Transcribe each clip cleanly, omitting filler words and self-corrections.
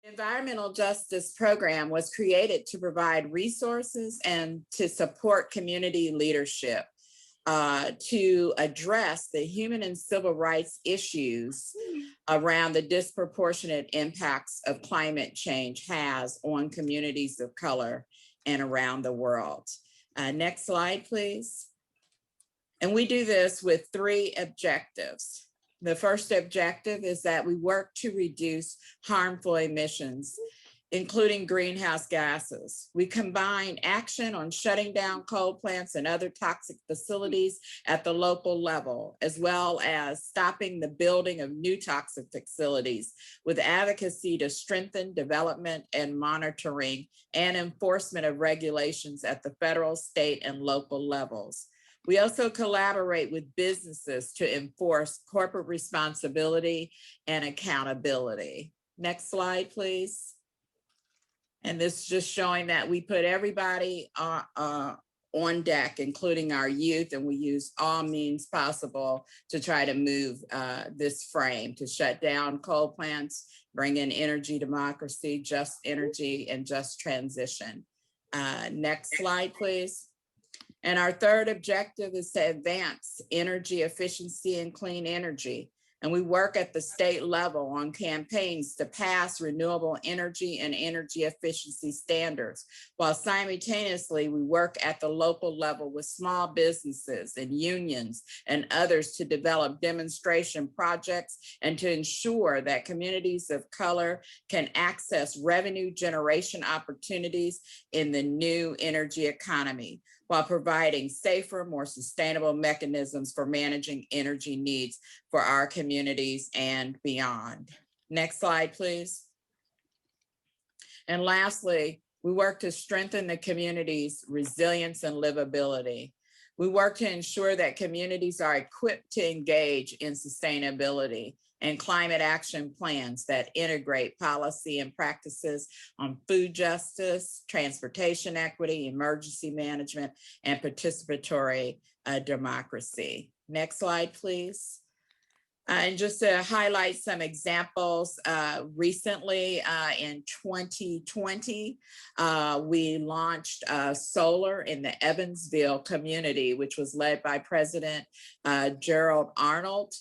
Environmental Justice Program was created to provide resources and to support community leadership to address the human and civil rights issues around the disproportionate impacts of climate change has on communities of color and around the world. Next slide, please. And we do this with three objectives. The first objective is that we work to reduce harmful emissions, including greenhouse gases. We combine action on shutting down coal plants and other toxic facilities at the local level, as well as stopping the building of new toxic facilities with advocacy to strengthen development and monitoring and enforcement of regulations at the federal, state, and local levels. We also collaborate with businesses to enforce corporate responsibility and accountability. Next slide, please. And this is just showing that we put everybody on deck, including our youth, and we use all means possible to try to move this frame, to shut down coal plants, bring in energy democracy, just energy, and just transition. Next slide, please. And our third objective is to advance energy efficiency and clean energy. And we work at the state level on campaigns to pass renewable energy and energy efficiency standards, while simultaneously we work at the local level with small businesses and unions and others to develop demonstration projects and to ensure that communities of color can access revenue generation opportunities in the new energy economy, while providing safer, more sustainable mechanisms for managing energy needs for our communities and beyond. Next slide, please. And lastly, we work to strengthen the community's resilience and livability. We work to ensure that communities are equipped to engage in sustainability and climate action plans that integrate policy and practices on food justice, transportation equity, emergency management, and participatory democracy. Next slide, please. And just to highlight some examples, recently in 2020, we launched solar in the Evansville community, which was led by President Gerald Arnold.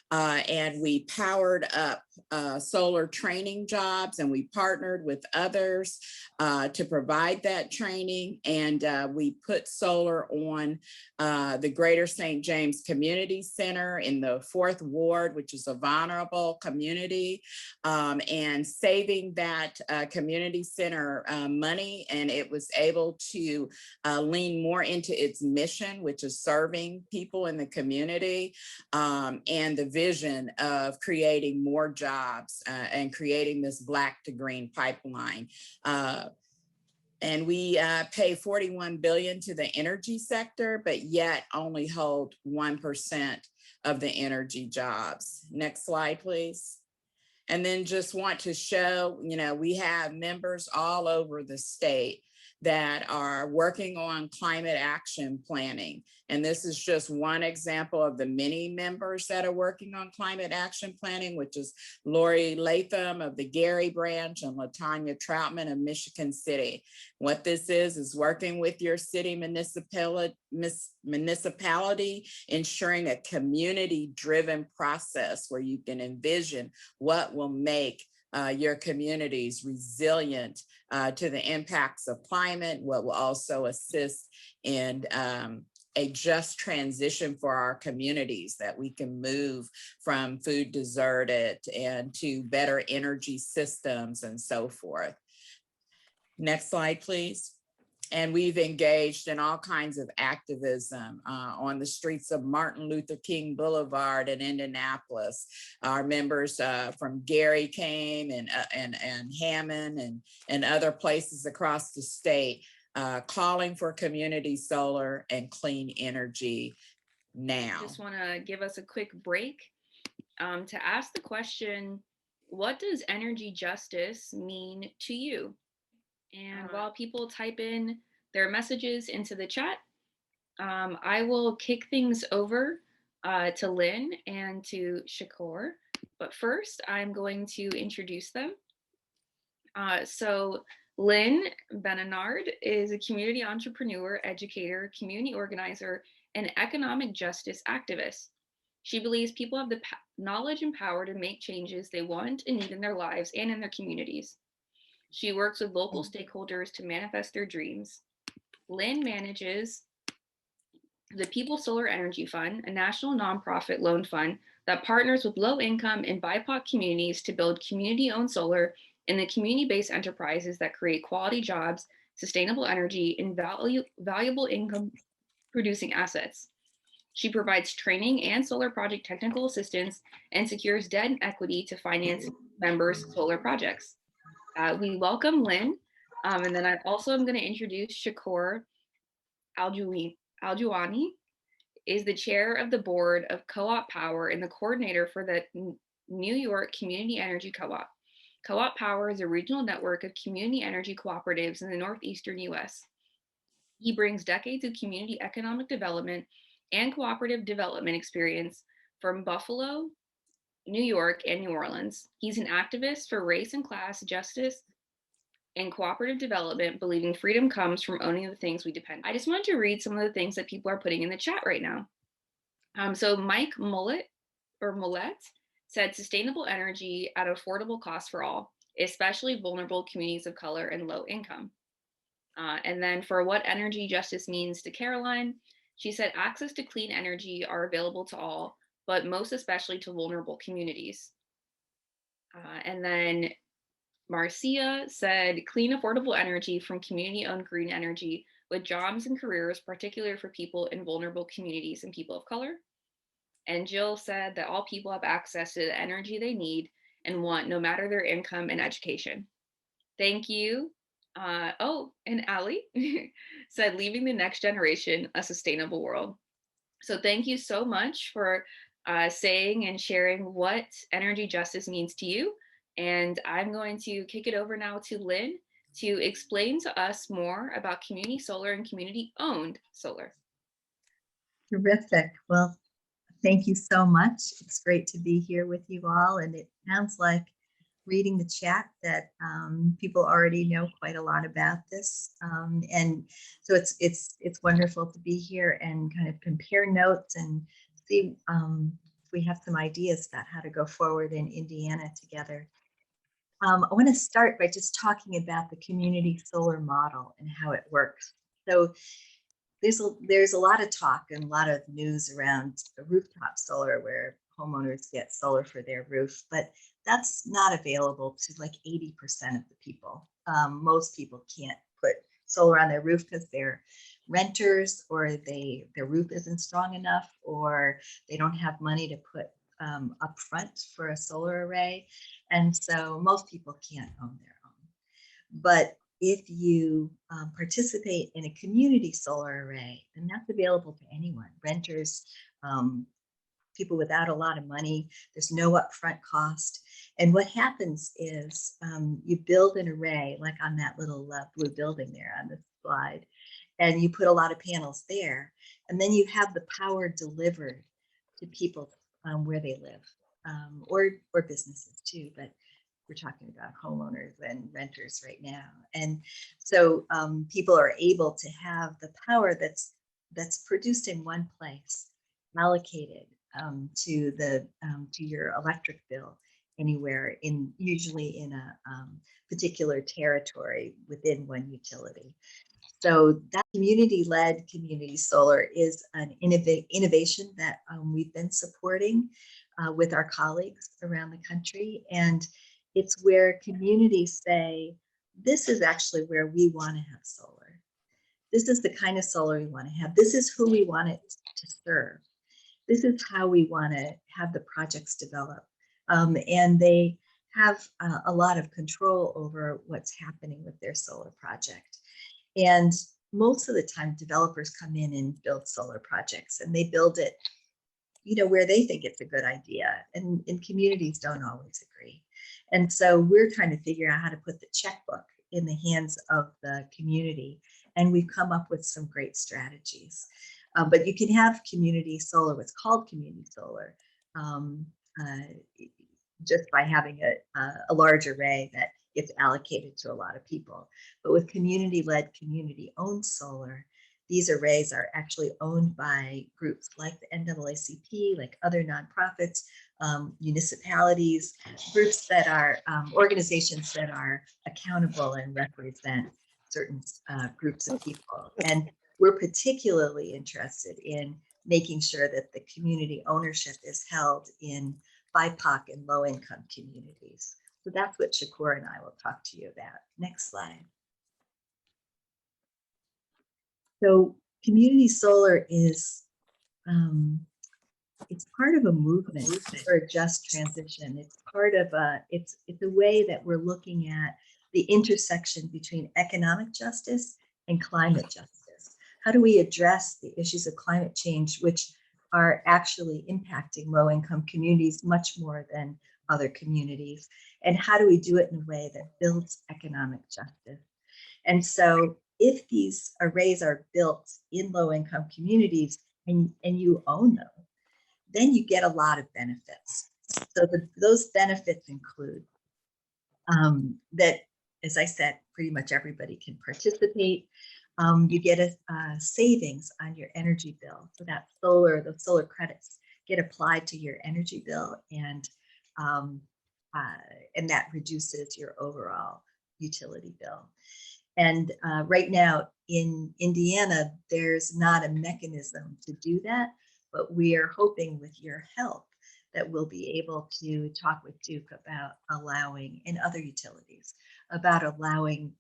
And we powered up solar training jobs, and we partnered with others to provide that training. And we put solar on the Greater St. James Community Center in the 4th Ward, which is a vulnerable community, and saving that community center money. And it was able to lean more into its mission, which is serving people in the community, and the vision of creating more jobs and creating this Black to Green pipeline. And we pay $41 billion to the energy sector, but yet only hold 1% of the energy jobs. Next slide, please. And then just want to show, we have members all over the state that are working on climate action planning. And this is just one example of the many members that are working on climate action planning, which is Lori Latham of the Gary branch and LaTanya Troutman of Michigan City. What this is working with your city municipality, ensuring a community-driven process where you can envision what will make your communities resilient to the impacts of climate, what will also assist in a just transition for our communities, that we can move from food deserted and to better energy systems and so forth. Next slide, please. And we've engaged in all kinds of activism on the streets of Martin Luther King Boulevard in Indianapolis. Our members from Gary came, and Hammond and other places across the state, calling for community solar and clean energy now. I just want to give us a quick break to ask the question, what does energy justice mean to you? And while people type in their messages into the chat, I will kick things over to Lynn and to Shakur. But first, I'm going to introduce them. So Lynn Benenard is a community entrepreneur, educator, community organizer, and economic justice activist. She believes people have the knowledge and power to make changes they want and need in their lives and in their communities. She works with local stakeholders to manifest their dreams. Lynn manages the People Solar Energy Fund, a national nonprofit loan fund that partners with low income and BIPOC communities to build community owned solar and the community based enterprises that create quality jobs, sustainable energy, and valuable income producing assets. She provides training and solar project technical assistance and secures debt and equity to finance members' solar projects. We welcome Lynn. And then I also am going to introduce Shakur Aljuani is the chair of the board of Co-op Power and the coordinator for the New York Community Energy Co-op. Co-op Power is a regional network of community energy cooperatives in the northeastern US. He brings decades of community economic development and cooperative development experience from Buffalo, New York, and New Orleans. He's an activist for race and class justice and cooperative development, believing freedom comes from owning the things we depend on. I just wanted to read some of the things that people are putting in the chat right now. So Mike Mullet said sustainable energy at affordable cost for all, especially vulnerable communities of color and low income. And then for what energy justice means to Caroline, she said access to clean energy are available to all, but most especially to vulnerable communities. And then Marcia said clean, affordable energy from community-owned green energy with jobs and careers, particularly for people in vulnerable communities and people of color. And Jill said that all people have access to the energy they need and want, no matter their income and education. Thank you. And Allie said, leaving the next generation a sustainable world. So thank you so much for saying and sharing what energy justice means to you. And I'm going to kick it over now to Lynn to explain to us more about community solar and community owned solar. Terrific. Well, thank you so much. It's great to be here with you all. And it sounds like reading the chat that people already know quite a lot about this. And so it's wonderful to be here and kind of compare notes and see if we have some ideas about how to go forward in Indiana together. I want to start by just talking about the community solar model and how it works. So there's a lot of talk and a lot of news around rooftop solar where homeowners get solar for their roof, but that's not available to like 80% of the people. Most people can't put solar on their roof because they're renters, or their roof isn't strong enough, or they don't have money to put up front for a solar array. And so most people can't own their own. But if you participate in a community solar array, then that's available to anyone, renters, people without a lot of money. There's no upfront cost. And what happens is you build an array, like on that little blue building there on the slide, and you put a lot of panels there. And then you have the power delivered to people where they live, or businesses too, but we're talking about homeowners and renters right now. And so people are able to have the power that's produced in one place, allocated to your electric bill anywhere, usually in a particular territory within one utility. So that community-led community solar is an innovation that we've been supporting with our colleagues around the country. And it's where communities say, this is actually where we want to have solar. This is the kind of solar we want to have. This is who we want it to serve. This is how we want to have the projects develop. And they have a lot of control over what's happening with their solar project. And most of the time, developers come in and build solar projects, and they build it, where they think it's a good idea. And communities don't always agree. And so we're trying to figure out how to put the checkbook in the hands of the community. And we've come up with some great strategies. But you can have community solar, what's called community solar, just by having a large array that gets allocated to a lot of people. But with community-led, community-owned solar, these arrays are actually owned by groups like the NAACP, like other nonprofits, municipalities, groups that are organizations that are accountable and represent certain groups of people. And we're particularly interested in making sure that the community ownership is held in BIPOC and low-income communities. So that's what Shakur and I will talk to you about. Next slide. So community solar is, it's part of a movement for a just transition. It's part of it's a way that we're looking at the intersection between economic justice and climate justice. How do we address the issues of climate change, which are actually impacting low-income communities much more than other communities? And how do we do it in a way that builds economic justice? And so if these arrays are built in low-income communities and you own them, then you get a lot of benefits. So those benefits include that, as I said, pretty much everybody can participate. You get a savings on your energy bill. So that the solar credits get applied to your energy bill, and that reduces your overall utility bill. And right now in Indiana, there's not a mechanism to do that, but we are hoping with your help that we'll be able to talk with Duke about allowing, and other utilities, about allowing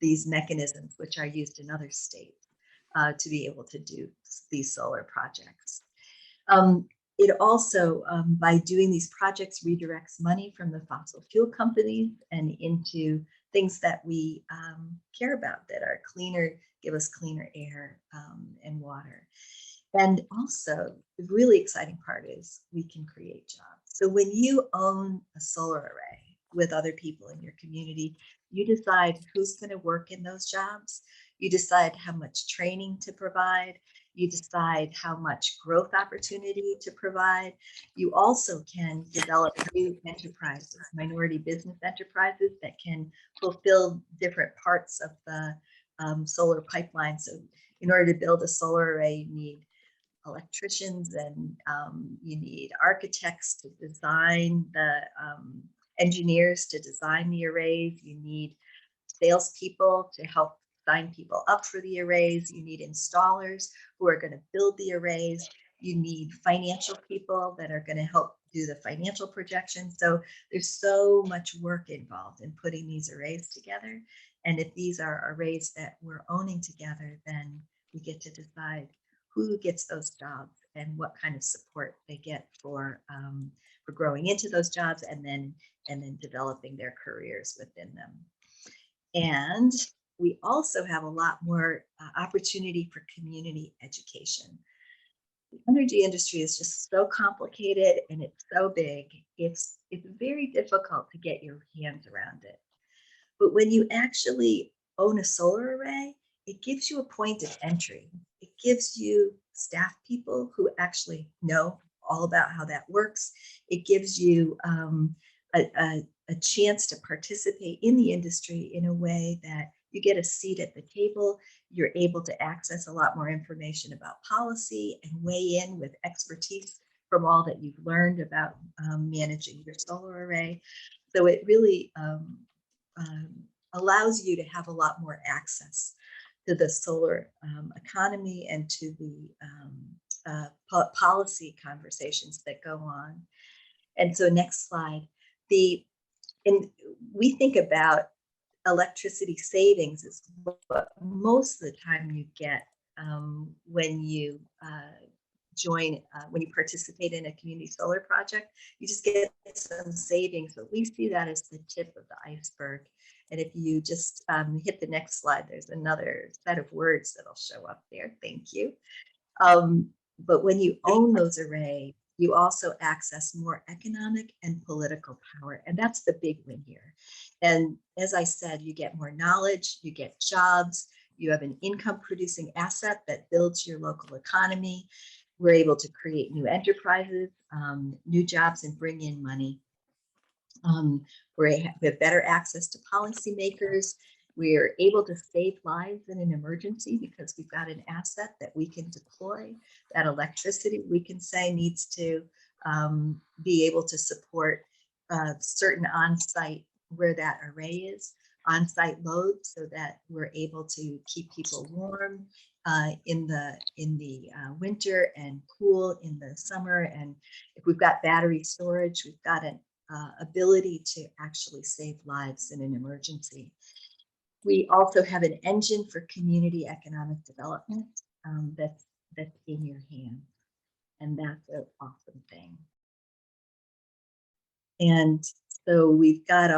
these mechanisms, which are used in other states, to be able to do these solar projects. It also, by doing these projects, redirects money from the fossil fuel companies and into things that we care about, that are cleaner, give us cleaner air and water. And also, the really exciting part is we can create jobs. So when you own a solar array with other people in your community, you decide who's going to work in those jobs. You decide how much training to provide. You decide how much growth opportunity to provide. You also can develop new enterprises, minority business enterprises that can fulfill different parts of the solar pipeline. So in order to build a solar array, you need electricians, and you need architects to design the engineers to design the arrays. You need salespeople to help sign people up for the arrays. You need installers who are going to build the arrays. You need financial people that are going to help do the financial projections. So there's so much work involved in putting these arrays together. And if these are arrays that we're owning together, then we get to decide who gets those jobs and what kind of support they get for growing into those jobs, and then developing their careers within them. And we also have a lot more opportunity for community education. The energy industry is just so complicated and it's so big. It's very difficult to get your hands around it. But when you actually own a solar array, it gives you a point of entry. It gives you staff people who actually know all about how that works. It gives you a chance to participate in the industry in a way that you get a seat at the table. You're able to access a lot more information about policy and weigh in with expertise from all that you've learned about managing your solar array. So it really allows you to have a lot more access to the solar economy and to the policy conversations that go on. And so next slide. And we think about electricity savings is what most of the time you get when you join, when you participate in a community solar project. You just get some savings, but we see that as the tip of the iceberg. And if you just hit the next slide, there's another set of words that'll show up there. Thank you. But when you own those arrays, you also access more economic and political power. And that's the big win here. And as I said, you get more knowledge, you get jobs, you have an income producing asset that builds your local economy. We're able to create new enterprises, new jobs, and bring in money. We have better access to policymakers. We're able to save lives in an emergency because we've got an asset that we can deploy. That electricity, we can say, needs to be able to support certain on-site, where that array is, on-site loads, so that we're able to keep people warm in the winter and cool in the summer. And if we've got battery storage, we've got an ability to actually save lives in an emergency. We also have an engine for community economic development that's in your hands, and that's an awesome thing. And so we've got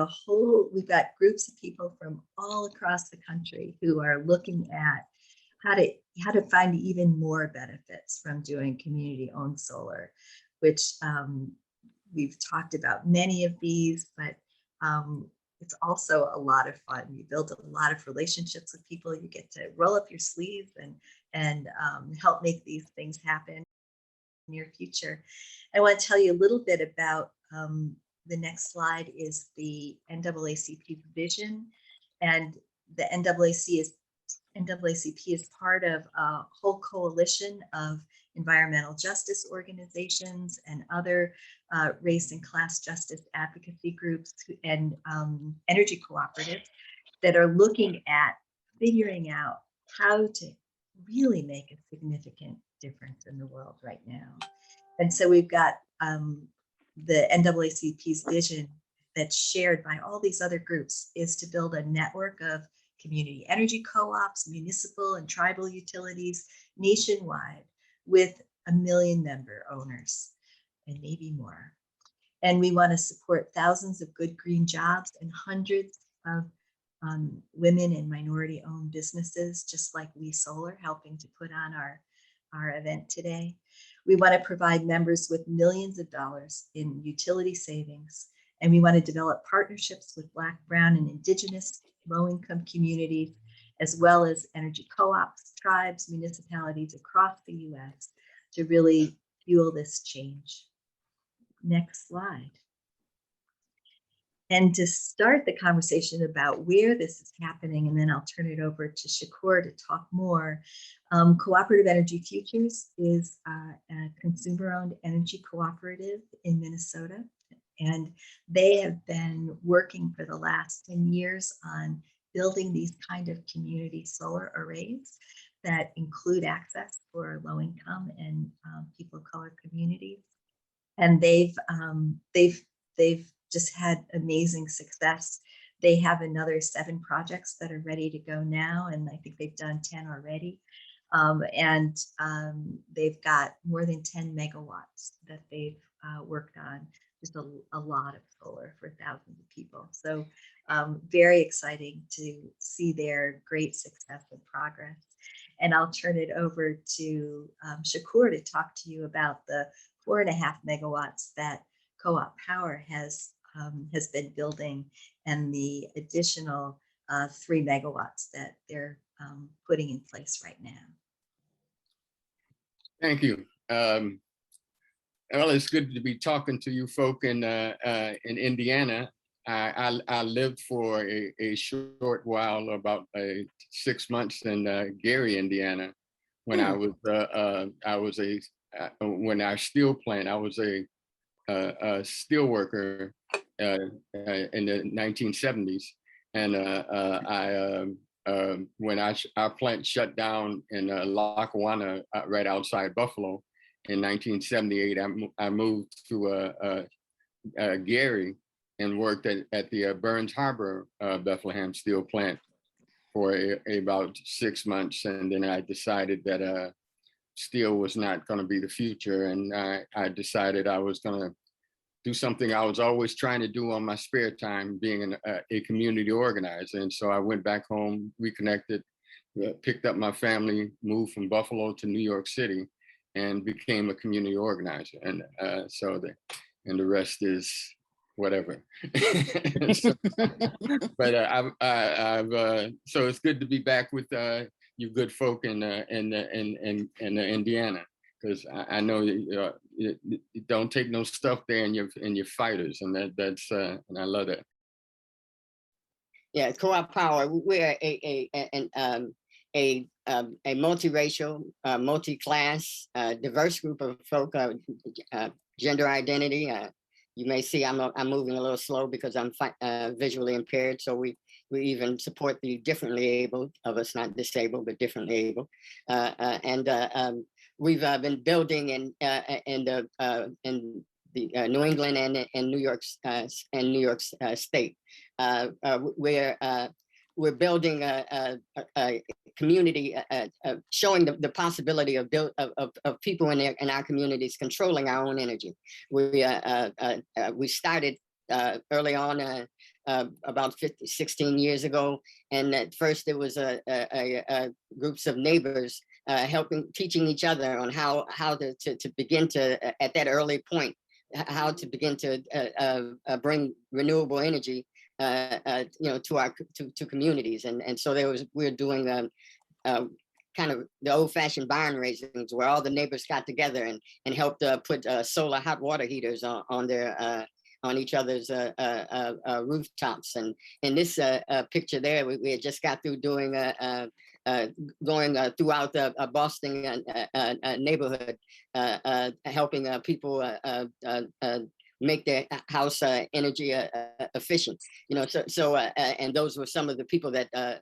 groups of people from all across the country who are looking at how to find even more benefits from doing community-owned solar, which we've talked about many of these, but it's also a lot of fun. You build a lot of relationships with people. You get to roll up your sleeves and help make these things happen in the near future. I want to tell you a little bit about the next slide is the NAACP vision, and the NAACP is part of a whole coalition of environmental justice organizations and other race and class justice advocacy groups and energy cooperatives that are looking at figuring out how to really make a significant difference in the world right now. And so we've got the NAACP's vision that's shared by all these other groups is to build a network of community energy co-ops, municipal and tribal utilities nationwide with 1 million member owners and maybe more. And we want to support thousands of good green jobs and hundreds of women and minority owned businesses, just like We Solar, helping to put on our event today. We want to provide members with millions of dollars in utility savings, and we want to develop partnerships with Black, Brown, and Indigenous low-income communities, as well as energy co-ops, tribes, municipalities across the US to really fuel this change. Next slide. And to start the conversation about where this is happening, and then I'll turn it over to Shakur to talk more. Cooperative Energy Futures is a consumer-owned energy cooperative in Minnesota, and they have been working for the last 10 years on building these kind of community solar arrays that include access for low-income and people of color communities. And they've just had amazing success. They have another 7 projects that are ready to go now, and I think they've done 10 already. They've got more than 10 megawatts that they've worked on, just a lot of solar for thousands of people. So very exciting to see their great success and progress. And I'll turn it over to Shakur to talk to you about the 4.5 megawatts that Co-op Power has been building, and the additional 3 megawatts that they're putting in place right now. Thank you. Well, it's good to be talking to you folk in Indiana. I lived for a short while, about 6 months in Gary, Indiana, when I was when our steel plant. I was a steel worker in the 1970s, and when our plant shut down in Lackawanna, right outside Buffalo, in 1978, I moved to Gary and worked at the Burns Harbor Bethlehem steel plant for about 6 months, and then I decided that steel was not going to be the future, and I decided I was going to do something I was always trying to do on my spare time, being a community organizer. And so I went back home, reconnected, picked up my family, moved from Buffalo to New York City, and became a community organizer. And the rest is whatever. So, but so it's good to be back with you good folk in Indiana, because I know you don't take no stuff there in your fighters, and that's and I love that. Yeah, Co-op Power. We're a multiracial, multi-class, diverse group of folk, gender identity. You may see I'm moving a little slow because I'm visually impaired. So we even support the differently able of us, not disabled, but differently able. We've been building in the New England and New York State. We're building a community, showing the possibility of people in our communities controlling our own energy. We started early on, about 16 years ago, and at first it was groups of neighbors teaching each other on how to begin to, at that early point, how to begin to bring renewable energy to communities, and so we're doing kind of the old-fashioned barn raisings where all the neighbors got together and helped put solar hot water heaters on their on each other's rooftops. And in this picture there, we had just got through doing going throughout the Boston neighborhood, helping people make their house energy efficient. And those were some of the people that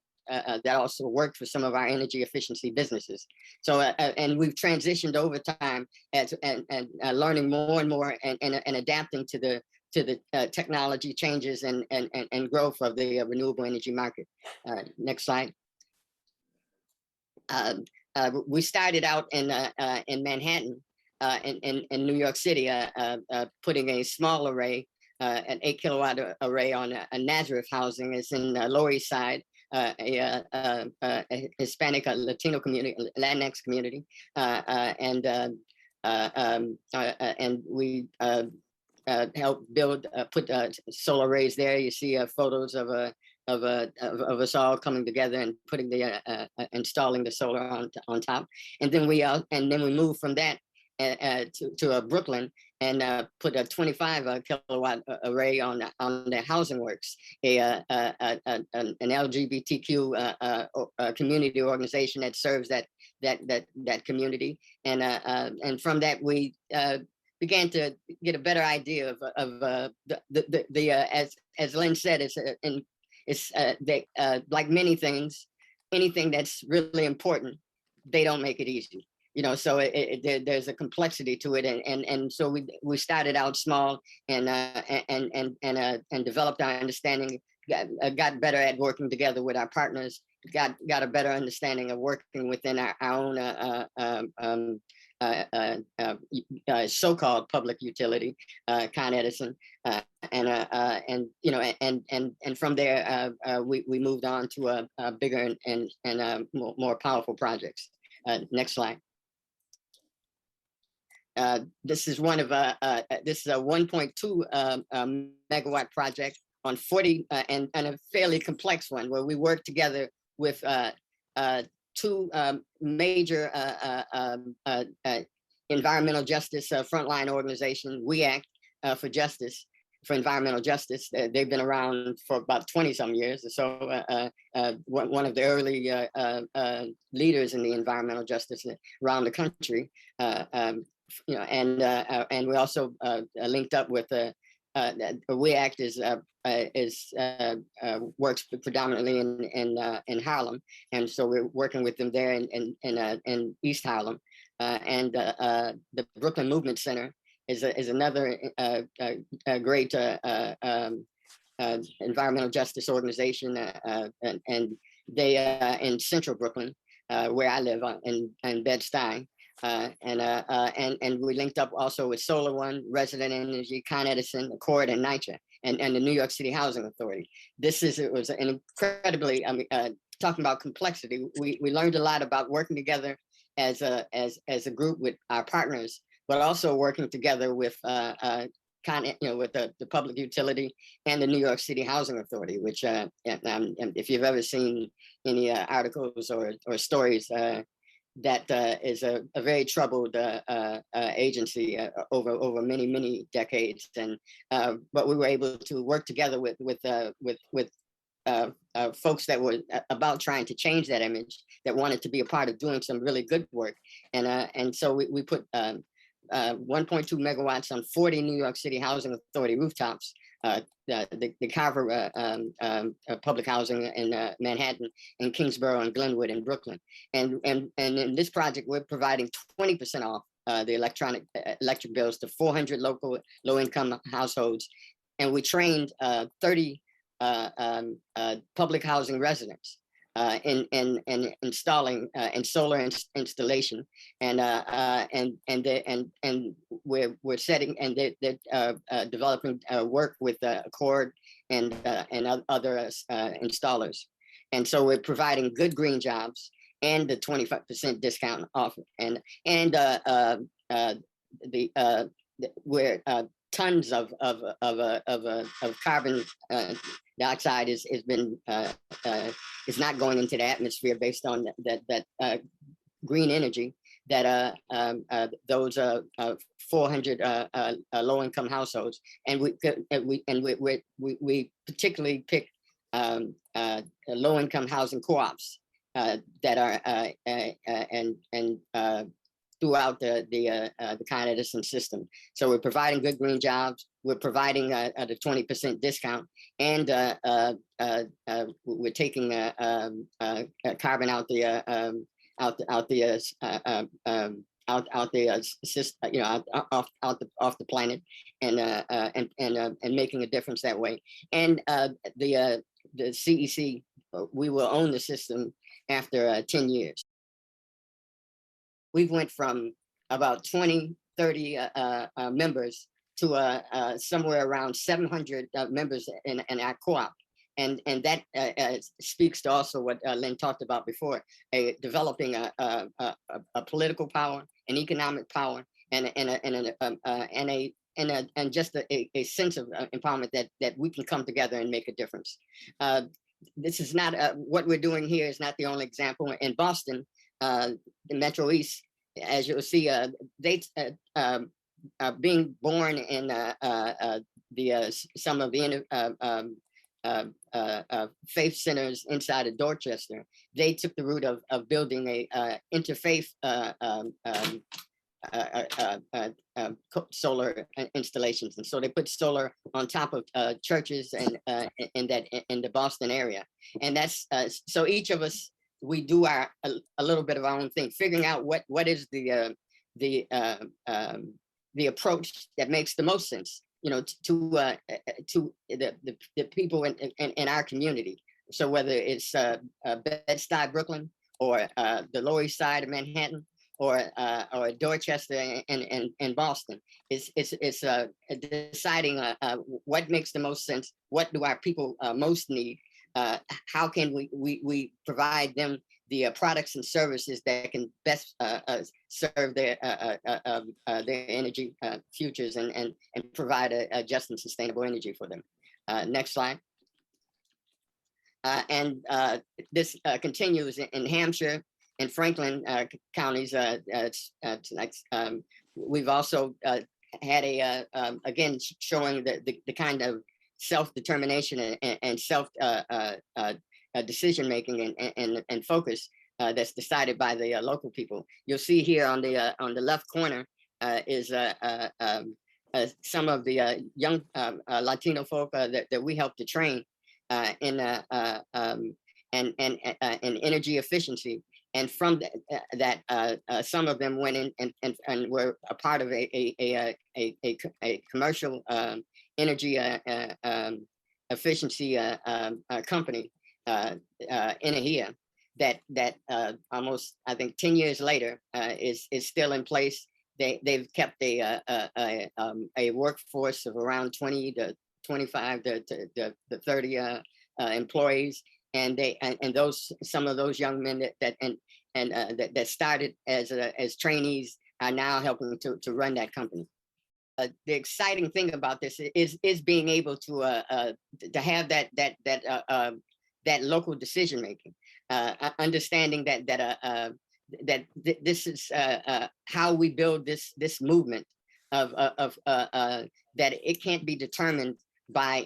also worked for some of our energy efficiency businesses. So and we've transitioned over time and learning more and more and adapting to the technology changes and growth of the renewable energy market. Next slide. We started out in Manhattan, in New York City, putting a small array, an 8 kilowatt array on a Nazareth housing. It's in Lower East Side, a Hispanic, Latino community, Latinx community, and we helped build, put solar arrays there. You see photos of us all coming together and putting installing the solar on top, and then we moved from that to Brooklyn and put a 25 kilowatt array on the Housing Works, an LGBTQ community organization that serves that community, and from that we began to get a better idea of as Lynn said, it's like many things, anything that's really important, they don't make it easy. So there's a complexity to it, and so we started out small and developed our understanding, got better at working together with our partners, got a better understanding of working within our own so-called public utility, Con Edison, and from there we moved on to a bigger and more powerful projects. Next slide. This is one of this is a 1.2 megawatt project on 40 and a fairly complex one where we work together with two major environmental justice frontline organizations. We Act for Justice, for Environmental Justice. They've been around for about 20 some years. So one of the early leaders in the environmental justice around the country. And we also linked up with We Act works predominantly in Harlem, and so we're working with them there in East Harlem, and the Brooklyn Movement Center is another great environmental justice organization, and they in Central Brooklyn, where I live in Bed-Stuy. And we linked up also with Solar One, Resident Energy, Con Edison, Accord, and NYCHA, and the New York City Housing Authority. It was an incredibly, talking about complexity. We learned a lot about working together as a group with our partners, but also working together with with the public utility and the New York City Housing Authority, which if you've ever seen any articles or stories, that is a very troubled agency over many decades, and but we were able to work together with folks that were about trying to change that image, that wanted to be a part of doing some really good work, and so we put 1.2 megawatts on 40 New York City Housing Authority rooftops. The Carver public housing in Manhattan, and Kingsborough and Glenwood and Brooklyn. And in this project, we're providing 20% off the electric bills to 400 low-income households. And we trained 30 public housing residents in installing and solar installation, and we're setting, and they're developing work with Accord and other installers, and so we're providing good green jobs and the 25% discount off, and we're tons of carbon dioxide is not going into the atmosphere based on that green energy that those 400 low-income households, and we particularly pick low-income housing co-ops that are throughout the Con Edison system. So we're providing good green jobs. We're providing the 20% discount, and we're taking carbon out the system, off the planet, and making a difference that way. And the CEC, we will own the system after 10 years. We've went from about 20, 30 members to somewhere around 700 members in our co-op. And that speaks to also what Lynn talked about before, developing a political power, an economic power, and just a sense of empowerment that we can come together and make a difference. This is not what we're doing here is not the only example. In Boston, the Metro East, as you'll see, they being born in some of the faith centers inside of Dorchester, they took the route of building a interfaith solar installations, and so they put solar on top of churches and in the Boston area, and that's so each of us, we do a little bit of our own thing, figuring out what is the approach that makes the most sense, to the people in our community. So whether it's Bed-Stuy, Brooklyn, or the Lower East Side of Manhattan, or Dorchester and Boston, it's deciding what makes the most sense, what do our people most need, how can we provide them the products and services that can best serve their energy futures, and provide a just and sustainable energy for them. Next slide. And this continues in Hampshire and Franklin counties. We've also had again, showing the kind of self-determination and self decision making and focus that's decided by the local people. You'll see here on the left corner is some of the young Latino folk that we help to train in energy efficiency. And from that, some of them went in and were a part of a commercial energy efficiency company in here that almost, I think, 10 years later is still in place. They've kept a workforce of around 20 to 25 to 30 employees, and some of those young men that started as trainees are now helping to run that company. The exciting thing about this is being able to have that local decision making, understanding that this is how we build this movement of that it can't be determined by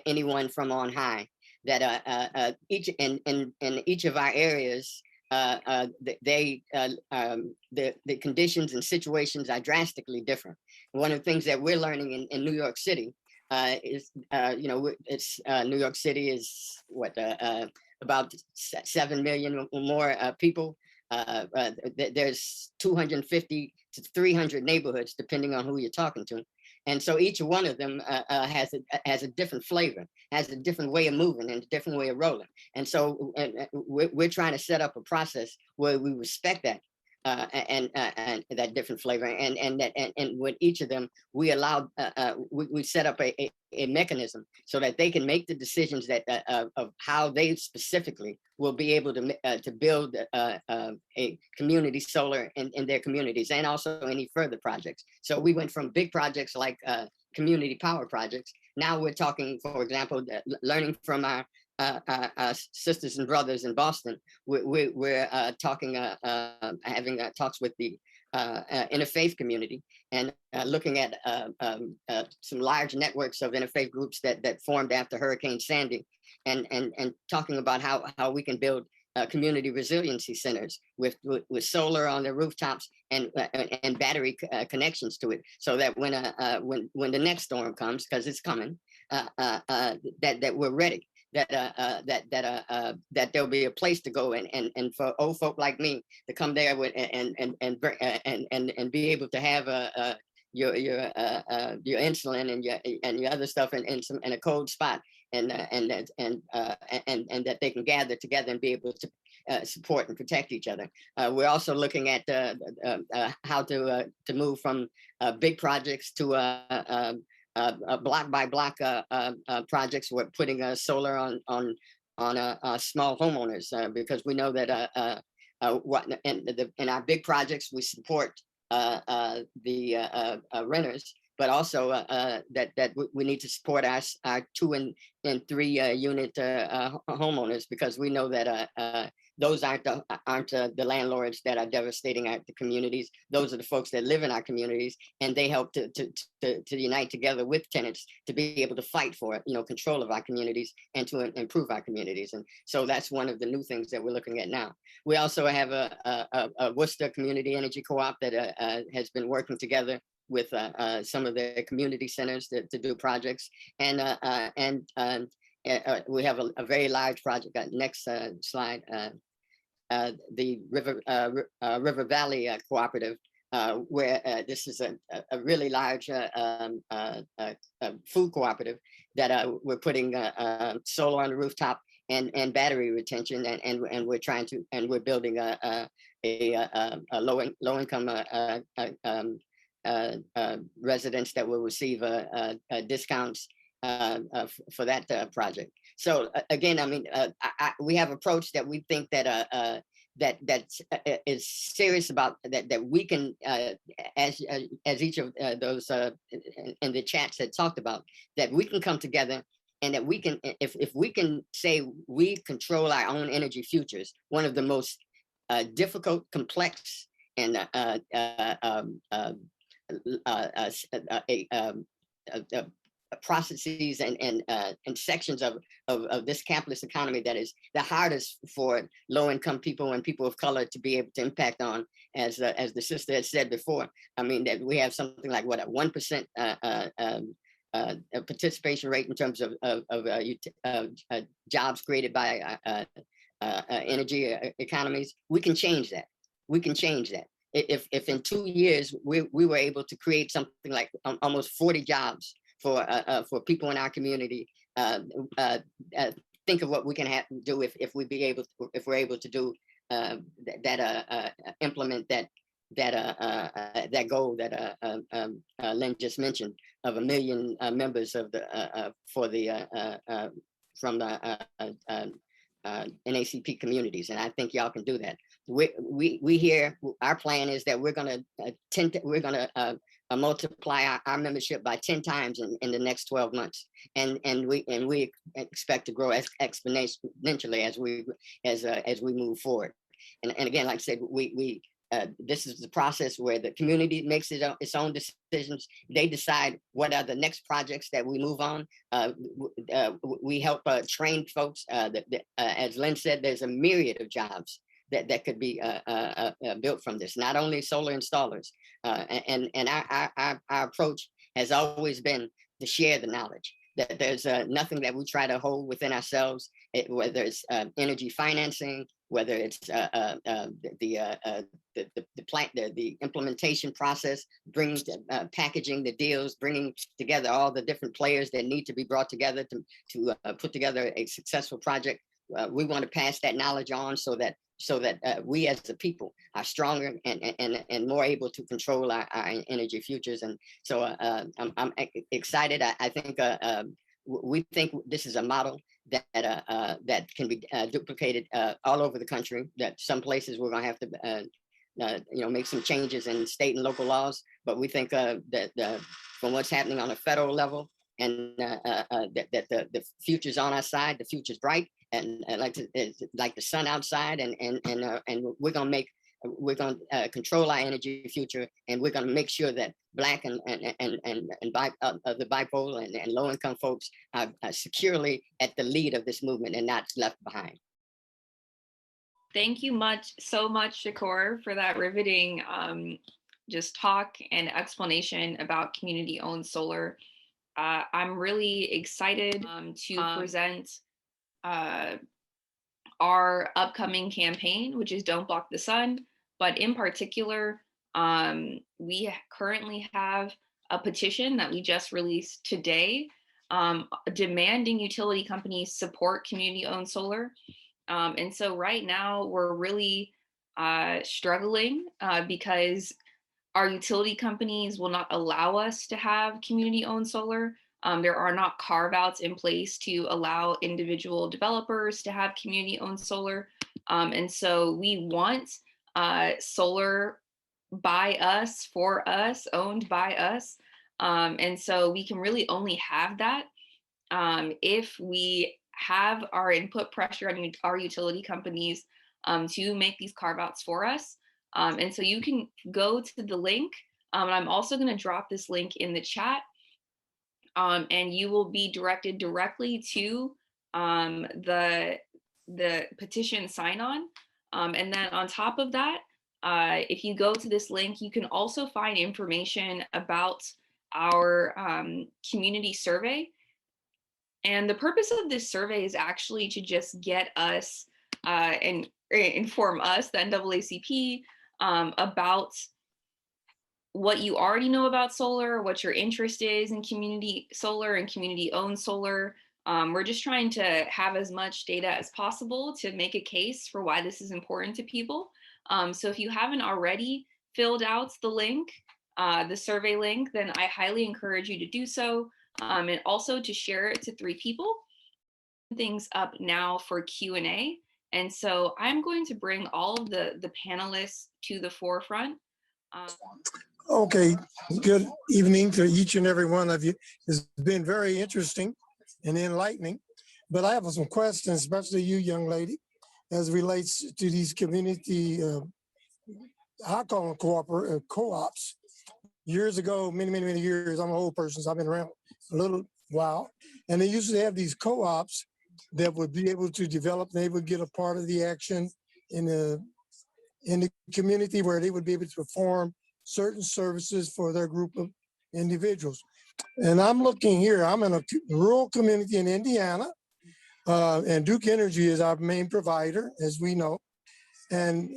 anyone from on high. That each in each of our areas, the conditions and situations are drastically different. One of the things that we're learning in New York City is, it's New York City is what about 7 million or more people. There's 250 to 300 neighborhoods, depending on who you're talking to. And so each one of them has a different flavor, has a different way of moving and a different way of rolling. And so we're trying to set up a process where we respect that and that different flavor, and with each of them, we allow we set up a mechanism so that they can make the decisions that of how they specifically will be able to build a community solar in their communities, and also any further projects. So we went from big projects like community power projects. Now we're talking, for example, learning from our sisters and brothers in Boston. We're talking, having talks with the interfaith community, and looking at some large networks of interfaith groups that formed after Hurricane Sandy, and talking about how we can build community resiliency centers with solar on their rooftops and battery connections to it, so that when the next storm comes, because it's coming, that we're ready. That there'll be a place to go, and for old folk like me to come there with and be able to have your insulin and your other stuff in a cold spot, and that they can gather together and be able to support and protect each other. We're also looking at how to move from big projects to block by block projects. We're putting solar on small homeowners, because we know that in our big projects we support the renters, but also that we need to support our 2 and 3 unit homeowners, because we know that those aren't the landlords that are devastating the communities. Those are the folks that live in our communities, and they help to unite together with tenants to be able to fight for control of our communities and to improve our communities. And so that's one of the new things that we're looking at now. We also have a Worcester Community Energy Co-op that has been working together with some of the community centers to do projects, and we have a very large project. Next slide. The River Valley Cooperative, where this is a really large food cooperative that we're putting solar on the rooftop and battery retention, and we're trying to, and we're building a low income residents that will receive discounts for that project. So again, I mean, we have approach that we think that that is serious about, that we can, as each of those in the chats had talked about, that we can come together, and that we can, if we can say we control our own energy futures, one of the most difficult, complex, and processes and sections of this capitalist economy that is the hardest for low-income people and people of color to be able to impact on, as the sister had said before. I mean, that we have something like what, a 1% participation rate in terms of jobs created by energy economies. We can change that. We can change that. If in 2 years we were able to create something like almost 40 jobs for people in our community, think of what we can do if we're able to do implement that goal that Lynn just mentioned, of 1 million members of the from the NACP communities, and I think y'all can do that. We here, our plan is that we're going to multiply our membership by 10 times in the next 12 months, and we expect to grow exponentially as we move forward. And again, like I said, this is the process where the community makes its own decisions. They decide what are the next projects that we move on. We help train folks. As Lynn said, there's a myriad of jobs that could be built from this, not only solar installers. And our approach has always been to share the knowledge. That there's nothing that we try to hold within ourselves, whether it's energy financing, whether it's the implementation process, bringing packaging the deals, bringing together all the different players that need to be brought together to put together a successful project. We want to pass that knowledge on so that we as a people are stronger and more able to control our energy futures. And so I'm excited. I think we think this is a model that can be duplicated all over the country. That some places we're going to have to make some changes in state and local laws, but we think that from what's happening on a federal level, and that the future's on our side, the future's bright, and like the sun outside, and we're going to control our energy future, and we're going to make sure that Black and the bipolar and low income folks are securely at the lead of this movement and not left behind. Thank you so much, Shakur, for that riveting just talk and explanation about community-owned solar. I'm really excited to present our upcoming campaign, which is Don't Block the Sun. But in particular, we currently have a petition that we just released today demanding utility companies support community-owned solar. And so right now we're really struggling because our utility companies will not allow us to have community-owned solar. There are not carve-outs in place to allow individual developers to have community-owned solar. And so we want solar by us, for us, owned by us. And so we can really only have that if we have our input pressure on our utility companies to make these carve-outs for us. And so you can go to the link. And I'm also going to drop this link in the chat. And you will be directed directly to the petition sign-on. And then on top of that, if you go to this link, you can also find information about our community survey. And the purpose of this survey is actually to just get us and inform us, the NAACP, about what you already know about solar, what your interest is in community solar and community-owned solar. We're just trying to have as much data as possible to make a case for why this is important to people. So if you haven't already filled out the link, the survey link, then I highly encourage you to do so, and also to share it to 3 people. Things up now for Q&A. And so I'm going to bring all of the panelists to the forefront. Okay, good evening to each and every one of you. It's been very interesting and enlightening, but I have some questions, especially you, young lady, as relates to these community, I call them co-ops. Years ago, many years, I'm an old person, so I've been around a little while, and they used to have these co-ops that would be able to develop, and they would get a part of the action in the community where they would be able to perform certain services for their group of individuals. And I'm looking here, I'm in a rural community in Indiana, and Duke Energy is our main provider, as we know. And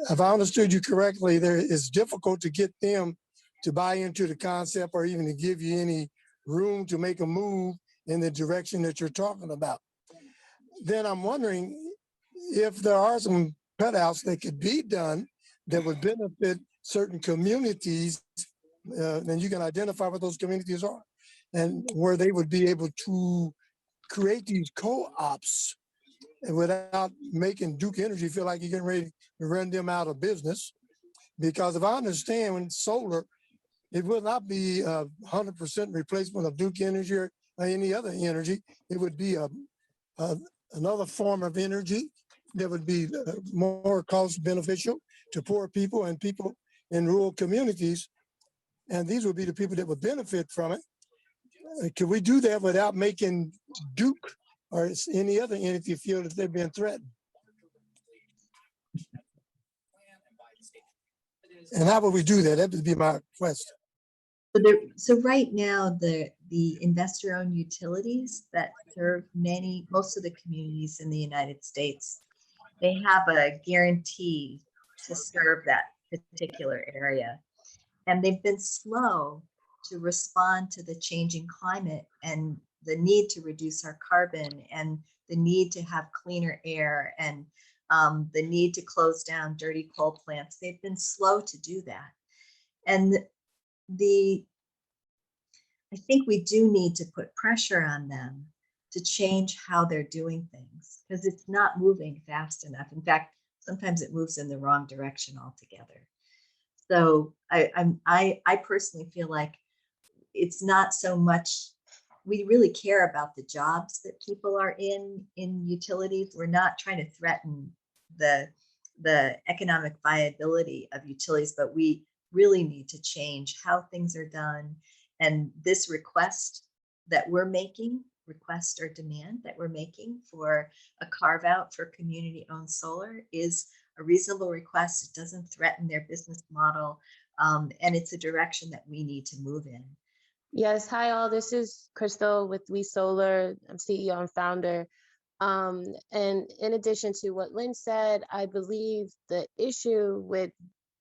if I understood you correctly, it's difficult to get them to buy into the concept or even to give you any room to make a move in the direction that you're talking about. Then I'm wondering if there are some cutouts that could be done that would benefit certain communities, then you can identify what those communities are and where they would be able to create these co-ops without making Duke Energy feel like you're getting ready to run them out of business. Because if I understand, when solar, it will not be 100% replacement of Duke Energy or any other energy. It would be another form of energy that would be more cost beneficial to poor people and people in rural communities. And these would be the people that would benefit from it. Could we do that without making Duke or any other entity feel that they've been threatened? And how would we do that? That would be my question. So right now, the investor-owned utilities that serve most of the communities in the United States, they have a guarantee to serve that particular area. And they've been slow to respond to the changing climate and the need to reduce our carbon and the need to have cleaner air and the need to close down dirty coal plants. They've been slow to do that. And I think we do need to put pressure on them to change how they're doing things because it's not moving fast enough. In fact, sometimes it moves in the wrong direction altogether. So I personally feel like it's not so much, we really care about the jobs that people are in utilities. We're not trying to threaten the economic viability of utilities, but we really need to change how things are done. And this request or demand that we're making for a carve out for community owned solar is a reasonable request. It doesn't threaten their business model. And it's a direction that we need to move in. Yes, hi all. This is Crystal with We Solar. I'm CEO and founder. And in addition to what Lynn said, I believe the issue with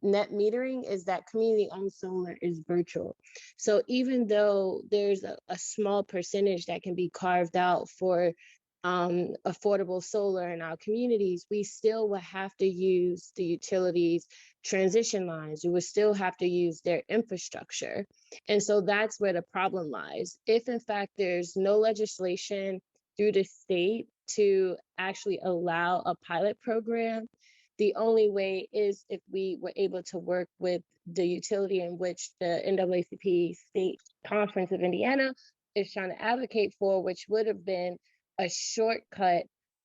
net metering is that community-owned solar is virtual. So even though there's a small percentage that can be carved out for affordable solar in our communities, we still will have to use the utilities transition lines. We will still have to use their infrastructure. And so that's where the problem lies. If in fact there's no legislation through the state to actually allow a pilot program, the only way is if we were able to work with the utility in which the NAACP State Conference of Indiana is trying to advocate for, which would have been a shortcut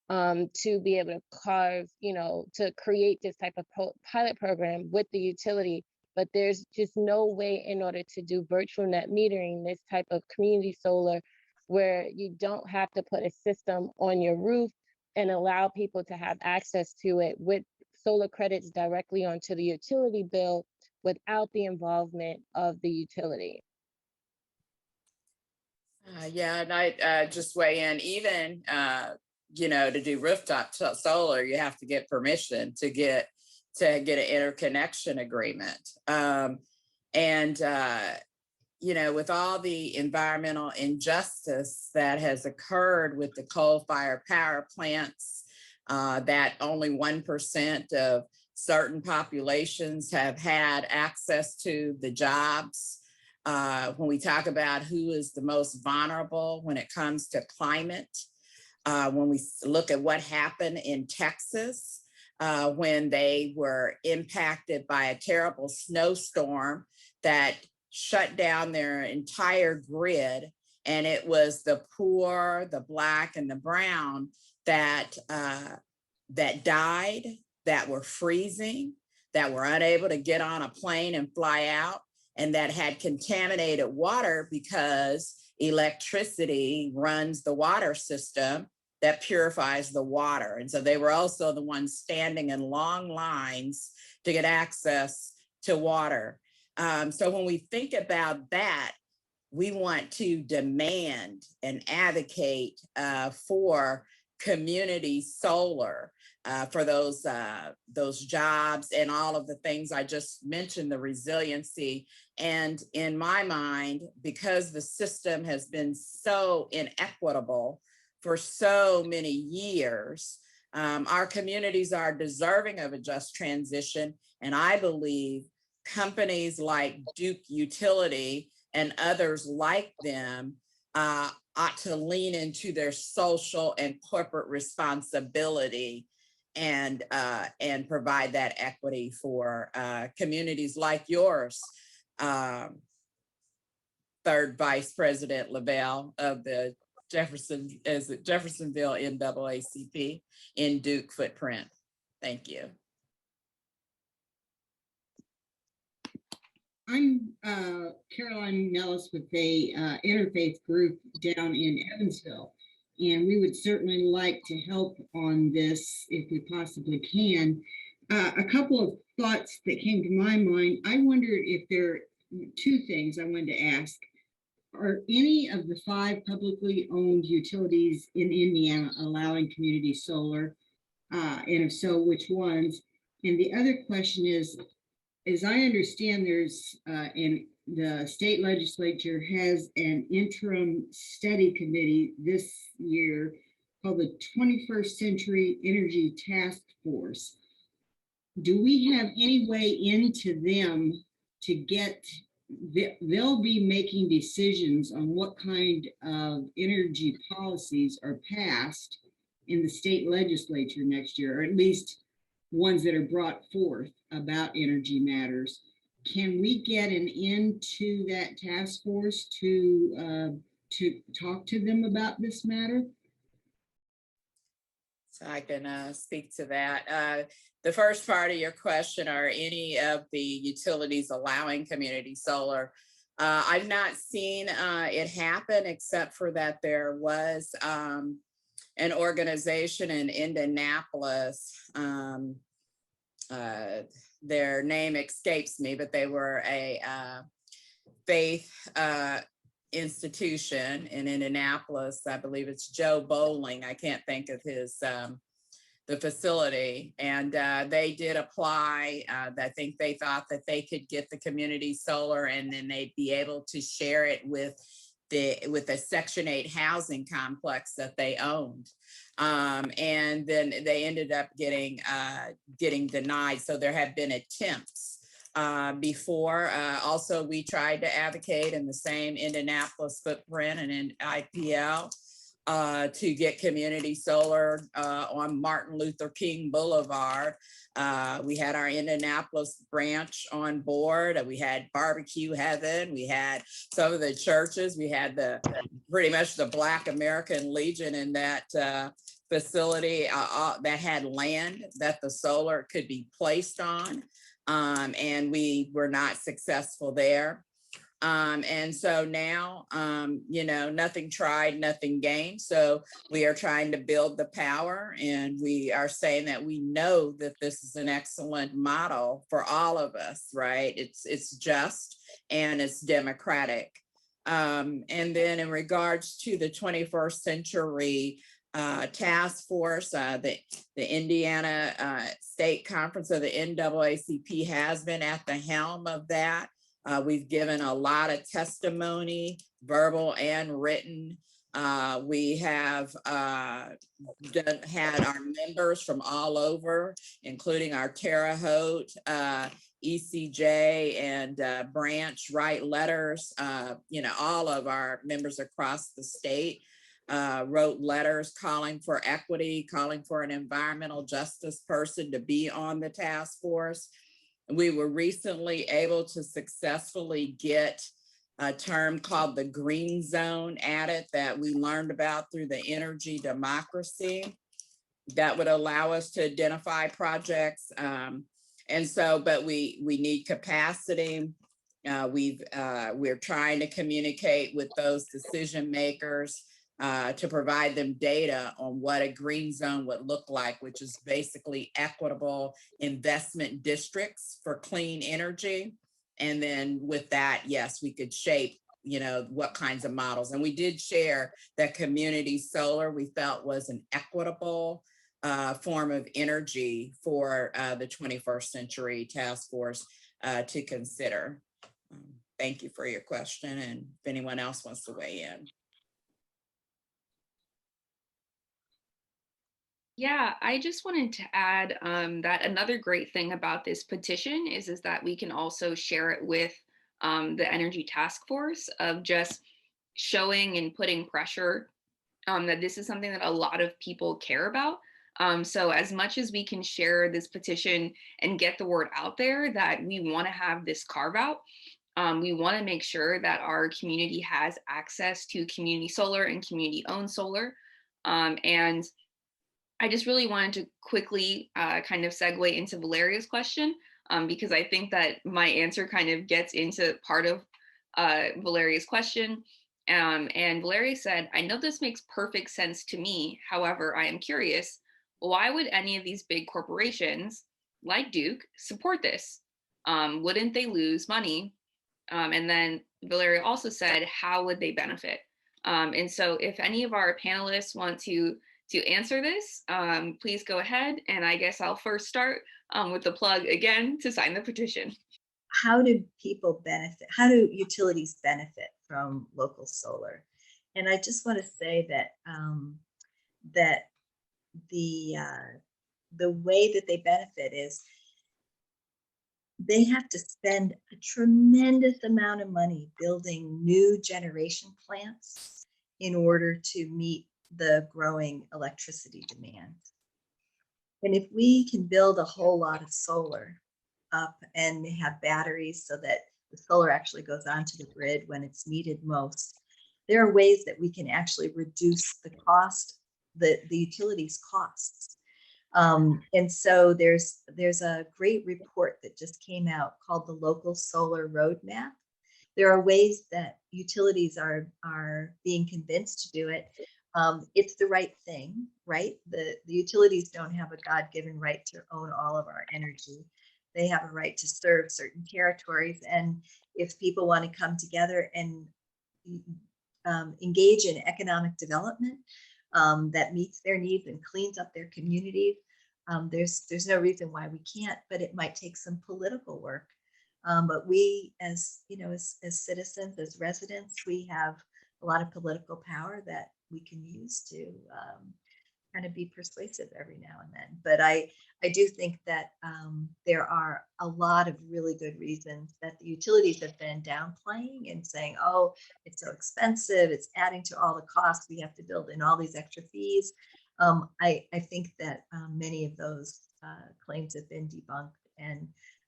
to be able to carve, to create this type of pilot program with the utility. But there's just no way in order to do virtual net metering, this type of community solar, where you don't have to put a system on your roof and allow people to have access to it with solar credits directly onto the utility bill without the involvement of the utility. Yeah, and I just weigh in, even, to do rooftop solar, you have to get permission to get an interconnection agreement. With all the environmental injustice that has occurred with the coal-fired power plants, that only 1% of certain populations have had access to the jobs. When we talk about who is the most vulnerable when it comes to climate, when we look at what happened in Texas, when they were impacted by a terrible snowstorm that shut down their entire grid, and it was the poor, the Black, and the brown that died, that were freezing, that were unable to get on a plane and fly out, and that had contaminated water because electricity runs the water system that purifies the water. And so they were also the ones standing in long lines to get access to water. So when we think about that, we want to demand and advocate for community solar, for those jobs and all of the things I just mentioned, the resiliency. And in my mind, because the system has been so inequitable for so many years, our communities are deserving of a just transition. And I believe companies like Duke Utility and others like them ought to lean into their social and corporate responsibility and provide that equity for communities like yours, Third Vice President Lavelle of the Jeffersonville NAACP in Duke footprint. Thank you. I'm Caroline Nellis with a interfaith group down in Evansville, and we would certainly like to help on this if we possibly can. A couple of thoughts that came to my mind. I wondered if there are two things I wanted to ask. Are any of the 5 publicly owned utilities in Indiana allowing community solar? And if so, which ones? And the other question is, as I understand, there's in the state legislature has an interim study committee this year called the 21st Century Energy Task Force. Do we have any way into them to get, they'll be making decisions on what kind of energy policies are passed in the state legislature next year, or at least ones that are brought forth about energy matters. Can we get an into that task force to talk to them about this matter? So I can speak to that. The first part of your question, are any of the utilities allowing community solar? I've not seen it happen, except for that there was an organization in Indianapolis. Their name escapes me, but they were a faith institution in Indianapolis. I believe it's Joe Bowling. I can't think of his the facility, and they did apply. I think they thought that they could get the community solar, and then they'd be able to share it with a Section 8 housing complex that they owned. And then they ended up getting denied. So there have been attempts before. Also, we tried to advocate in the same Indianapolis footprint and in IPL to get community solar on Martin Luther King Boulevard. We had our Indianapolis branch on board. We had Barbecue Heaven. We had some of the churches. We had pretty much the Black American Legion in that facility that had land that the solar could be placed on. And we were not successful there. And so now, nothing tried, nothing gained. So we are trying to build the power, and we are saying that we know that this is an excellent model for all of us, right? It's just, and it's democratic. And then in regards to the 21st Century Task Force, the Indiana State Conference of the NAACP has been at the helm of that. We've given a lot of testimony, verbal and written. We have had our members from all over, including our Terre Haute, ECJ, and branch write letters. All of our members across the state wrote letters calling for equity, calling for an environmental justice person to be on the task force. We were recently able to successfully get a term called the green zone added that we learned about through the energy democracy that would allow us to identify projects. But we need capacity. We're trying to communicate with those decision makers to provide them data on what a green zone would look like, which is basically equitable investment districts for clean energy. And then with that, yes, we could shape, what kinds of models. And we did share that community solar we felt was an equitable form of energy for the 21st Century Task Force to consider. Thank you for your question. And if anyone else wants to weigh in. Yeah, I just wanted to add that another great thing about this petition is that we can also share it with the Energy Task Force of just showing and putting pressure that this is something that a lot of people care about. So as much as we can share this petition and get the word out there that we want to have this carve out, We want to make sure that our community has access to community solar and community owned solar. And I just really wanted to quickly kind of segue into Valeria's question, because I think that my answer kind of gets into part of Valeria's question. And Valeria said, I know this makes perfect sense to me. However, I am curious, why would any of these big corporations like Duke support this? Wouldn't they lose money? And then Valeria also said, how would they benefit? And so if any of our panelists want to answer this, please go ahead. And I guess I'll first start with the plug again to sign the petition. How do people benefit? How do utilities benefit from local solar? And I just want to say that that the way that they benefit is they have to spend a tremendous amount of money building new generation plants in order to meet the growing electricity demand. And if we can build a whole lot of solar up and have batteries so that the solar actually goes onto the grid when it's needed most, there are ways that we can actually reduce the cost, the utilities costs. And so there's a great report that just came out called the Local Solar Roadmap. There are ways that utilities are being convinced to do it. It's the right thing, right? The utilities don't have a God-given right to own all of our energy. They have a right to serve certain territories. And if people want to come together and engage in economic development that meets their needs and cleans up their communities, there's no reason why we can't, but it might take some political work. But we, as you know, as citizens, as residents, we have a lot of political power that we can use to kind of be persuasive every now and then. But I do think that there are a lot of really good reasons that the utilities have been downplaying and saying, oh, it's so expensive, it's adding to all the costs, we have to build in all these extra fees. I think that many of those claims have been debunked, and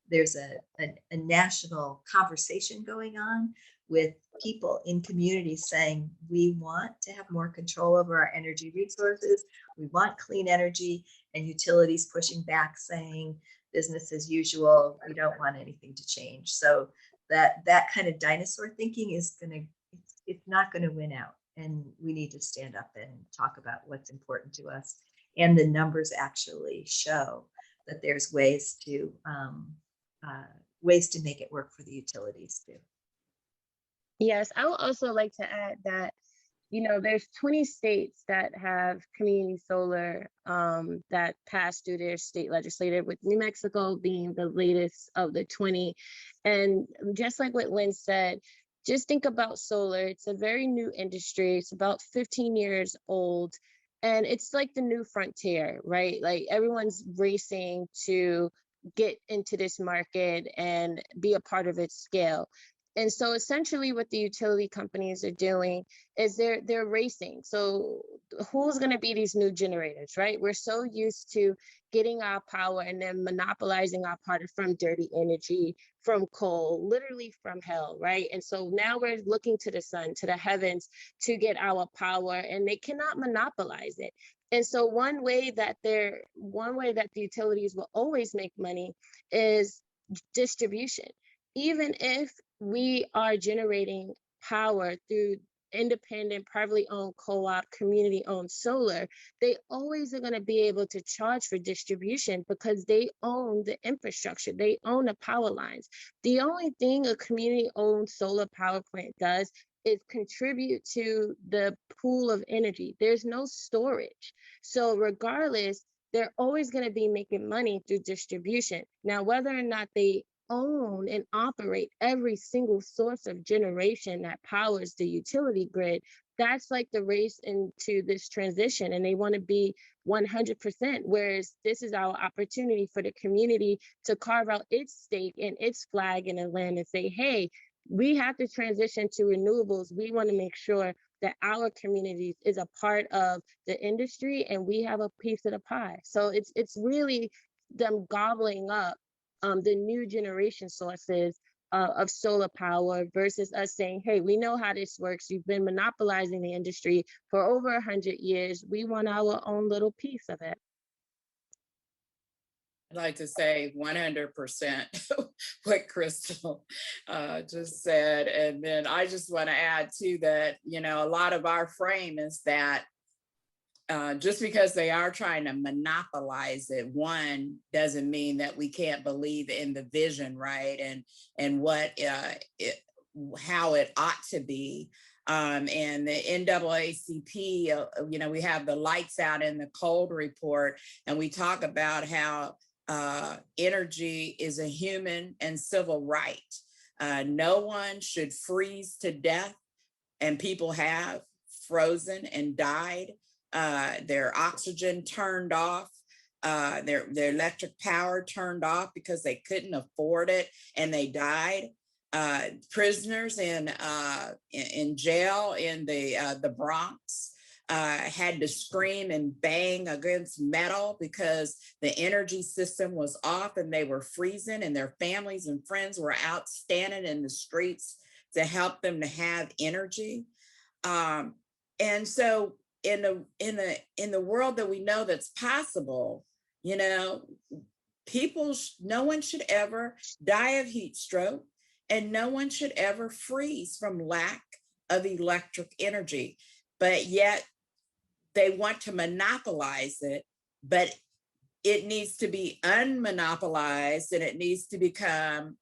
there's a national conversation going on with people in communities saying we want to have more control over our energy resources, we want clean energy, and utilities pushing back saying business as usual, we don't want anything to change. So that kind of dinosaur thinking is it's not going to win out, and we need to stand up and talk about what's important to us. And the numbers actually show that there's ways to make it work for the utilities too. Yes, I would also like to add that, there's 20 states that have community solar that passed through their state legislature, with New Mexico being the latest of the 20. And just like what Lynn said, just think about solar. It's a very new industry. It's about 15 years old. And it's like the new frontier, right? Like everyone's racing to get into this market and be a part of its scale. And so essentially what the utility companies are doing is they're racing. So who's going to be these new generators, right? We're so used to getting our power and then monopolizing our power from dirty energy, from coal, literally from hell, right? And so now we're looking to the sun, to the heavens to get our power, and they cannot monopolize it. And so one way that the utilities will always make money is distribution. Even if we are generating power through independent, privately owned co-op, community owned solar, they always are going to be able to charge for distribution because they own the infrastructure, they own the power lines. The only thing a community owned solar power plant does is contribute to the pool of energy. There's no storage. So regardless, they're always going to be making money through distribution. Now, whether or not they own and operate every single source of generation that powers the utility grid, that's like the race into this transition, and they want to be 100%, whereas this is our opportunity for the community to carve out its stake and its flag in the land and say, hey, we have to transition to renewables. We want to make sure that our communities is a part of the industry and we have a piece of the pie. So it's really them gobbling up the new generation sources of solar power versus us saying, hey, we know how this works. You've been monopolizing the industry for over 100 years. We want our own little piece of it. I'd like to say 100% what Crystal just said. And then I just want to add too that, you know, a lot of our frame is that just because they are trying to monopolize it, one doesn't mean that we can't believe in the vision, right? And what how it ought to be. And the NAACP, you know, we have the lights out in the cold report, and we talk about how energy is a human and civil right. No one should freeze to death, and people have frozen and died. Their oxygen turned off, their electric power turned off because they couldn't afford it, and they died. Prisoners in jail in the Bronx had to scream and bang against metal because the energy system was off and they were freezing, and their families and friends were out standing in the streets to help them to have energy. And so in the world that we know that's possible, you know, no one should ever die of heat stroke, and no one should ever freeze from lack of electric energy. But yet they want to monopolize it, but it needs to be unmonopolized, and it needs to become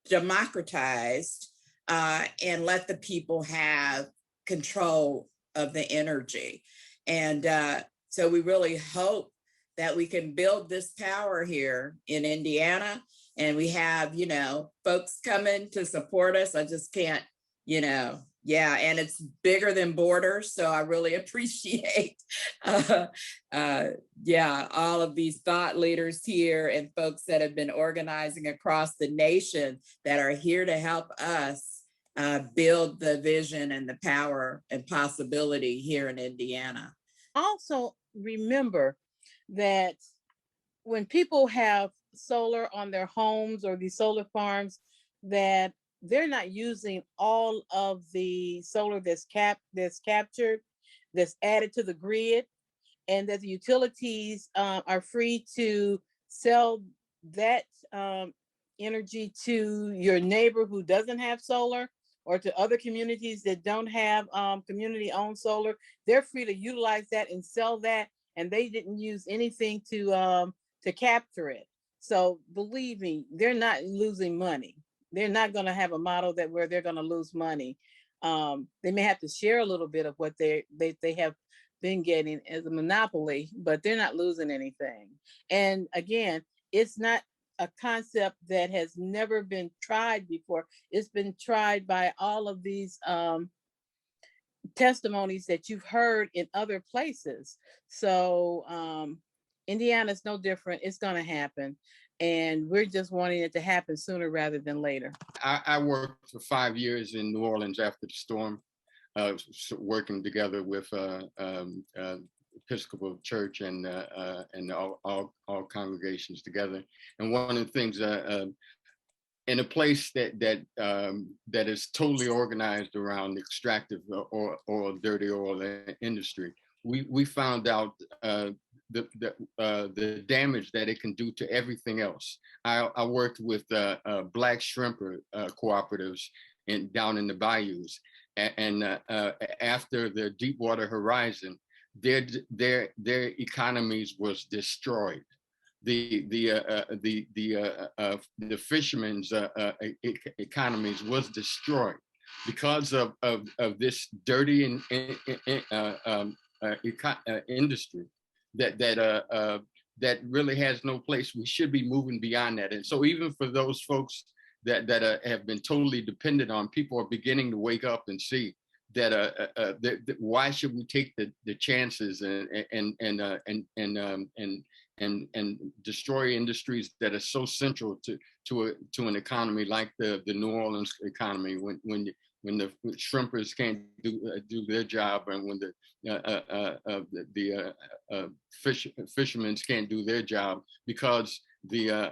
democratized, and let the people have control of the energy. And so we really hope that we can build this power here in Indiana, and we have, you know, folks coming to support us. I just can't, you know, yeah, and it's bigger than borders. So I really appreciate, yeah, all of these thought leaders here and folks that have been organizing across the nation that are here to help us build the vision and the power and possibility here in Indiana. Also, remember that when people have solar on their homes or these solar farms, that they're not using all of the solar that's captured, that's added to the grid, and that the utilities are free to sell that energy to your neighbor who doesn't have solar, or to other communities that don't have community-owned solar. They're free to utilize that and sell that, and they didn't use anything to capture it. So believe me, they're not losing money. They're not going to have a model where they're going to lose money. They may have to share a little bit of what they have been getting as a monopoly, but they're not losing anything. And again, it's not a concept that has never been tried before. It's been tried by all of these testimonies that you've heard in other places. So Indiana's no different. It's going to happen. And we're just wanting it to happen sooner rather than later. I worked for 5 years in New Orleans after the storm, working together with Episcopal Church and all congregations together. And one of the things in a place that is totally organized around extractive oil, dirty oil industry, we found out the damage that it can do to everything else. I worked with black shrimper cooperatives down in the bayous, and after the Deepwater Horizon, their economies was destroyed. The fishermen's economies was destroyed because of this dirty industry that really has no place. We should be moving beyond that. And so even for those folks that have been totally dependent on, people are beginning to wake up and see that why should we take the chances and destroy industries that are so central to an economy like the New Orleans economy, when the shrimpers can't do their job, and when the fishermen can't do their job because the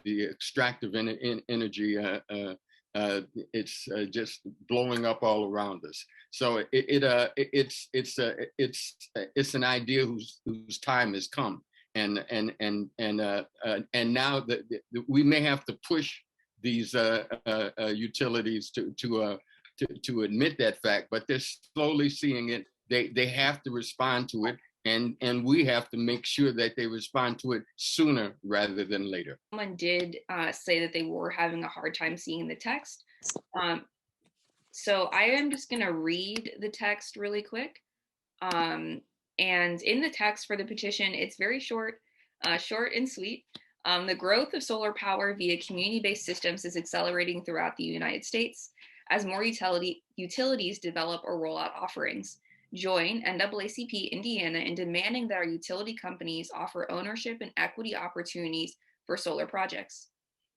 extractive energy. It's just blowing up all around us. So it's an idea whose time has come, and now that we may have to push these utilities to admit that fact, but they're slowly seeing it. They have to respond to it, and we have to make sure that they respond to it sooner rather than later. Someone did say that they were having a hard time seeing the text. So I am just going to read the text really quick. And in the text for the petition, it's very short, short and sweet. The growth of solar power via community-based systems is accelerating throughout the United States as more utilities develop or roll out offerings. Join NAACP Indiana in demanding that our utility companies offer ownership and equity opportunities for solar projects.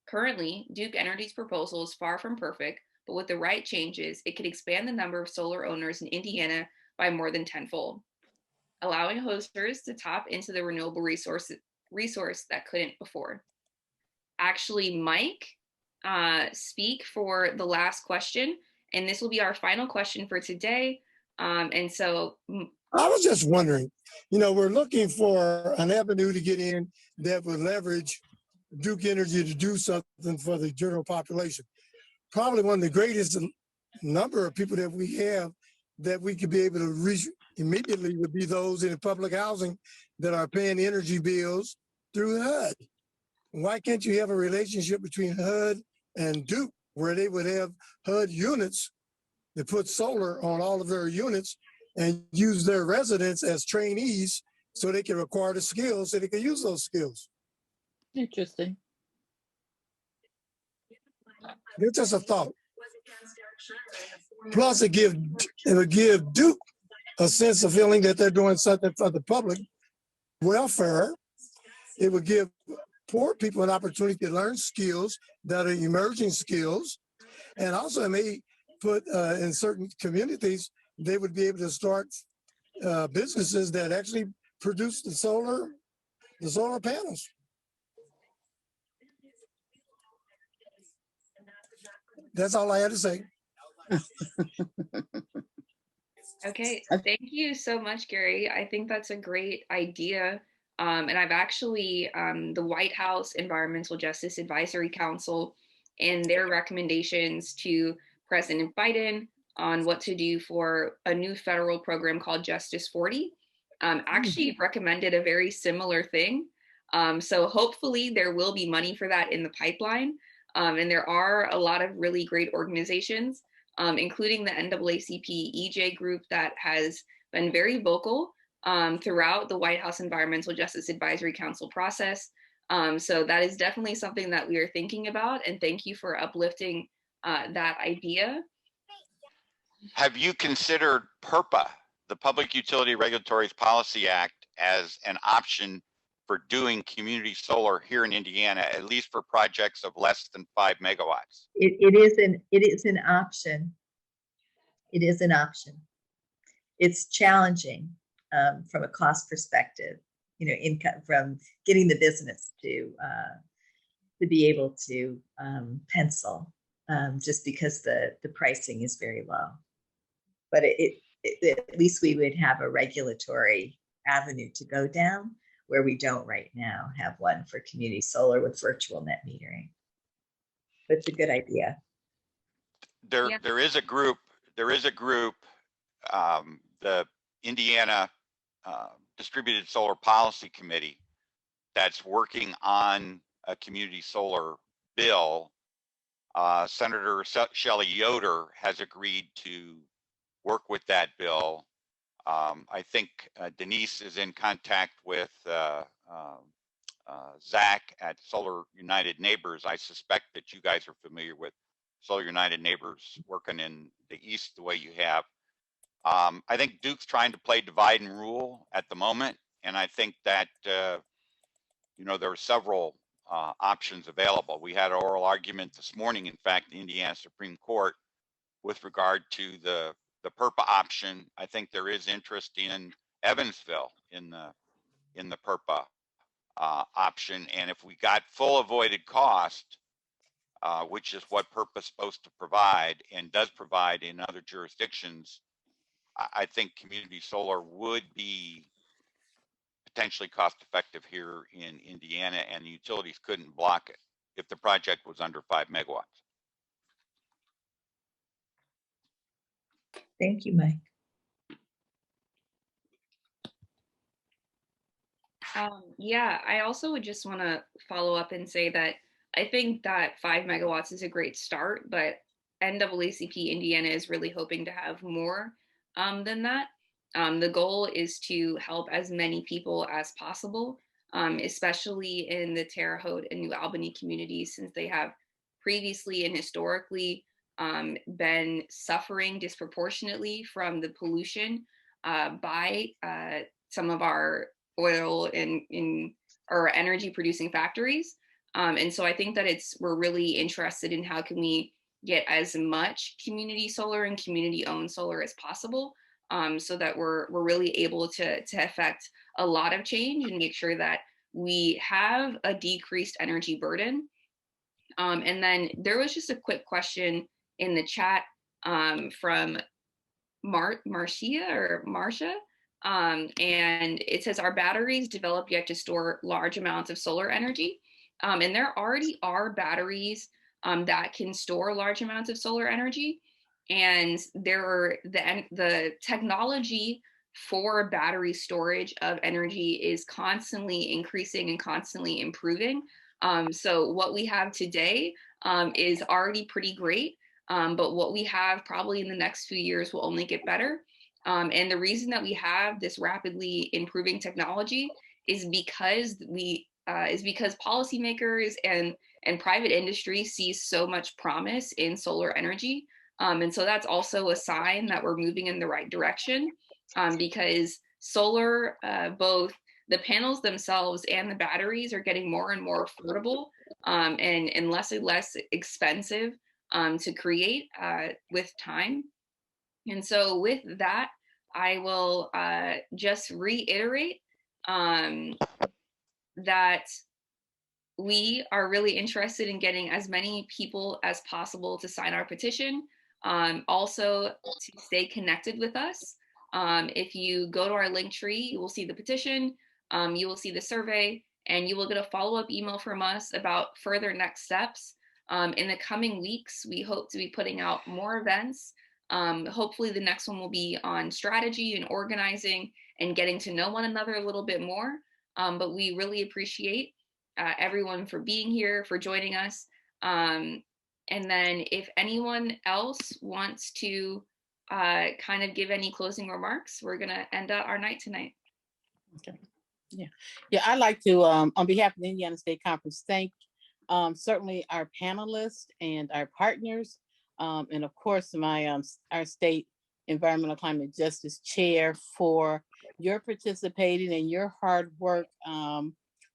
Currently, Duke Energy's proposal is far from perfect, but with the right changes, it could expand the number of solar owners in Indiana by more than tenfold, allowing hosters to tap into the renewable resource that couldn't before. Actually, Mike, speak for the last question, and this will be our final question for today. And so I was just wondering, we're looking for an avenue to get in that would leverage Duke Energy to do something for the general population. Probably one of the greatest number of people that we have that we could be able to reach immediately would be those in public housing that are paying energy bills through HUD. Why can't you have a relationship between HUD and Duke where they would have HUD units that put solar on all of their units and use their residents as trainees so they can acquire the skills so they can use those skills? Interesting. It's just a thought. Plus, it would give Duke a sense of feeling that they're doing something for the public welfare. It would give poor people an opportunity to learn skills that are emerging skills. And also it may put in certain communities, they would be able to start businesses that actually produce the solar panels. That's all I had to say. Okay, thank you so much, Gary. I think that's a great idea. And I've actually, the White House Environmental Justice Advisory Council and their recommendations to President Biden on what to do for a new federal program called Justice 40 actually recommended a very similar thing. So hopefully there will be money for that in the pipeline. And there are a lot of really great organizations, including the NAACP EJ group that has been very vocal throughout the White House Environmental Justice Advisory Council process. So that is definitely something that we are thinking about. And thank you for uplifting that idea. Have you considered PURPA, the Public Utility Regulatory Policy Act, as an option for doing community solar here in Indiana, at least for projects of less than 5 megawatts? It is an option. It is an option. It's challenging from a cost perspective, income from getting the business to be able to pencil, just because the pricing is very low. But at least we would have a regulatory avenue to go down where we don't right now have one for community solar with virtual net metering. But it's a good idea. There is a group, the Indiana Distributed Solar Policy Committee, that's working on a community solar bill. Senator Shelley Yoder has agreed to work with that bill. I think Denise is in contact with Zach at Solar United Neighbors. I suspect that you guys are familiar with Solar United Neighbors working in the East the way you have. I think Duke's trying to play divide and rule at the moment. And I think that, there are several options available. We had an oral argument this morning, in fact, the Indiana Supreme Court, with regard to the PURPA option. I think there is interest in Evansville in the PURPA option. And if we got full avoided cost, which is what PURPA is supposed to provide and does provide in other jurisdictions, I think community solar would be potentially cost effective here in Indiana, and the utilities couldn't block it if the project was under 5 megawatts. Thank you, Mike. Yeah, I also would just want to follow up and say that I think that 5 megawatts is a great start, but NAACP Indiana is really hoping to have more than that. The goal is to help as many people as possible, especially in the Terre Haute and New Albany communities, since they have previously and historically been suffering disproportionately from the pollution by some of our oil in or energy producing factories. And so I think that we're really interested in how can we get as much community solar and community owned solar as possible, so that we're really able to affect a lot of change and make sure that we have a decreased energy burden. And then there was just a quick question in the chat from Marcia. And it says, are batteries developed yet to store large amounts of solar energy? And there already are batteries that can store large amounts of solar energy. And the technology for battery storage of energy is constantly increasing and constantly improving. So what we have today is already pretty great. But what we have probably in the next few years will only get better. And the reason that we have this rapidly improving technology is because policymakers and private industry see so much promise in solar energy. And so that's also a sign that we're moving in the right direction, because solar, both the panels themselves and the batteries, are getting more and more affordable, and less and less expensive to create with time. And so with that, I will just reiterate that we are really interested in getting as many people as possible to sign our petition. Also to stay connected with us. If you go to our link tree, you will see the petition, you will see the survey, and you will get a follow-up email from us about further next steps. In the coming weeks, we hope to be putting out more events. Hopefully the next one will be on strategy and organizing and getting to know one another a little bit more. But we really appreciate everyone for being here, for joining us. And then if anyone else wants to kind of give any closing remarks, we're gonna end our night tonight. Okay. Yeah, I'd like to, on behalf of the Indiana State Conference, thank certainly our panelists and our partners, and of course our state environmental climate justice chair for your participating and your hard work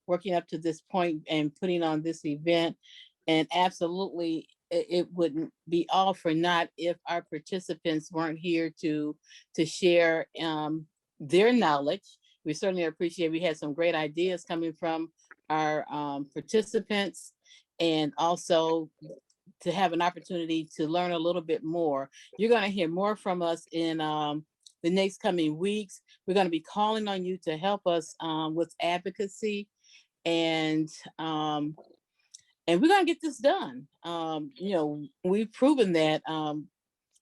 working up to this point and putting on this event. And absolutely, it wouldn't be all for naught if our participants weren't here to share their knowledge. We certainly appreciate, we had some great ideas coming from our participants, and also to have an opportunity to learn a little bit more. You're going to hear more from us in the next coming weeks. We're going to be calling on you to help us with advocacy, and we're going to get this done. We've proven that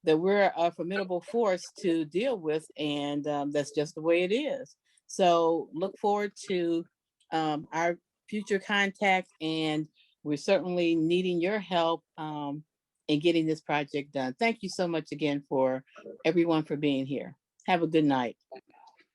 that we're a formidable force to deal with, and that's just the way it is. So look forward to our future contact, and we're certainly needing your help in getting this project done. Thank you so much again for everyone for being here. Have a good night.